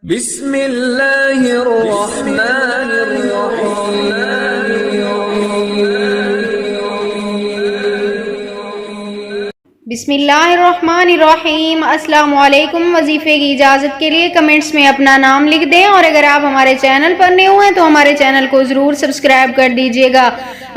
بسم اللہ الرحمن الرحیم۔ بسم اللہ الرحمن الرحیم۔ السلام علیکم۔ وظیفے کی اجازت کے لیے کمنٹس میں اپنا نام لکھ دیں، اور اگر آپ ہمارے چینل پر نئے ہوئے ہیں تو ہمارے چینل کو ضرور سبسکرائب کر دیجیے گا۔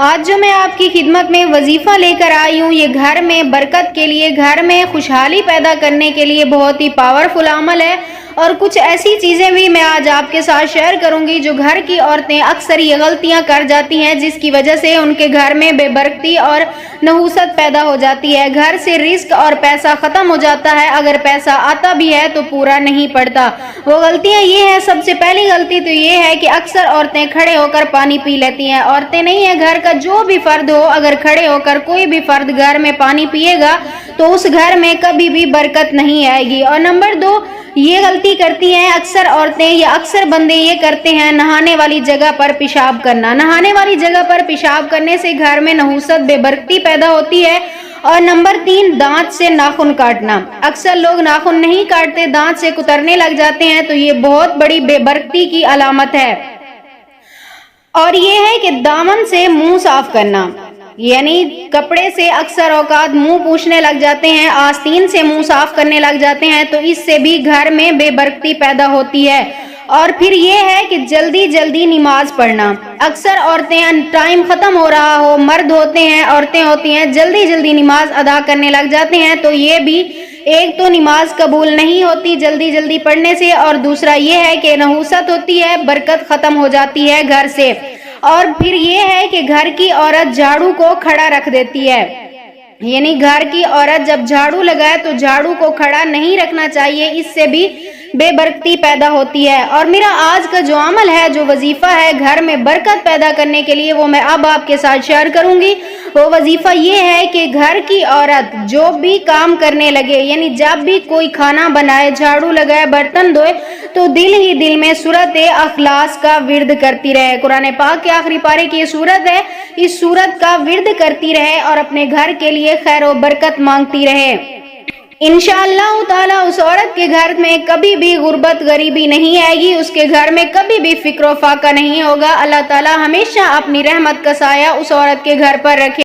آج جو میں آپ کی خدمت میں وظیفہ لے کر آئی ہوں، یہ گھر میں برکت کے لیے، گھر میں خوشحالی پیدا کرنے کے لیے بہت ہی پاورفل عمل ہے، اور کچھ ایسی چیزیں بھی میں آج آپ کے ساتھ شیئر کروں گی جو گھر کی عورتیں اکثر یہ غلطیاں کر جاتی ہیں، جس کی وجہ سے ان کے گھر میں بے برکتی اور نحوست پیدا ہو جاتی ہے۔ گھر سے رزق اور پیسہ ختم ہو جاتا ہے، اگر پیسہ آتا بھی ہے تو پورا نہیں پڑتا۔ وہ غلطیاں یہ ہیں، سب سے پہلی غلطی تو یہ ہے کہ اکثر عورتیں کھڑے ہو کر پانی پی لیتی ہیں۔ عورتیں نہیں ہیں، گھر کا جو بھی فرد ہو، اگر کھڑے ہو کر کوئی بھی فرد گھر میں پانی پیے گا تو اس گھر میں کبھی بھی برکت نہیں آئے گی۔ اور نمبر 2، یہ غلطی کرتی ہیں اکثر عورتیں یا اکثر بندے یہ کرتے ہیں، نہانے والی جگہ پر پیشاب کرنا۔ نہانے والی جگہ پر پیشاب کرنے سے گھر میں نحوست، بے برکتی پیدا ہوتی ہے۔ اور نمبر 3، دانت سے ناخن کاٹنا۔ اکثر لوگ ناخن نہیں کاٹتے، دانت سے کترنے لگ جاتے ہیں، تو یہ بہت بڑی بے برکتی کی علامت ہے۔ اور یہ ہے کہ دامن سے منہ صاف کرنا، یعنی کپڑے سے اکثر اوقات منہ پوچھنے لگ جاتے ہیں، آستین سے منہ صاف کرنے لگ جاتے ہیں، تو اس سے بھی گھر میں بے برکتی پیدا ہوتی ہے۔ اور پھر یہ ہے کہ جلدی جلدی نماز پڑھنا۔ اکثر عورتیں ٹائم ختم ہو رہا ہو، مرد ہوتے ہیں، عورتیں ہوتی ہیں، جلدی جلدی نماز ادا کرنے لگ جاتے ہیں، تو یہ بھی ایک تو نماز قبول نہیں ہوتی جلدی جلدی پڑھنے سے، اور دوسرا یہ ہے کہ نحوست ہوتی ہے، برکت ختم ہو جاتی ہے گھر سے۔ اور پھر یہ ہے کہ گھر کی عورت جھاڑو کو کھڑا رکھ دیتی ہے، یعنی گھر کی عورت جب جھاڑو لگائے تو جھاڑو کو کھڑا نہیں رکھنا چاہیے، اس سے بھی بے برکتی پیدا ہوتی ہے۔ اور میرا آج کا جو عمل ہے، جو وظیفہ ہے گھر میں برکت پیدا کرنے کے لیے، وہ میں اب آپ کے ساتھ شیئر کروں گی۔ وہ وظیفہ یہ ہے کہ گھر کی عورت جو بھی کام کرنے لگے، یعنی جب بھی کوئی کھانا بنائے، جھاڑو لگائے، برتن دھوئے، تو دل ہی دل میں سورۃ اخلاص کا ورد کرتی رہے۔ قرآن پاک کے آخری پارے کی یہ سورت ہے، اس سورت کا ورد کرتی رہے اور اپنے گھر کے لیے خیر و برکت مانگتی رہے۔ انشاءاللہ تعالیٰ اس عورت کے گھر میں کبھی بھی غربت غریبی نہیں آئے گی، اس کے گھر میں کبھی بھی فکر و فاقہ نہیں ہوگا۔ اللہ تعالیٰ ہمیشہ اپنی رحمت کا سایہ اس عورت کے گھر پر رکھے۔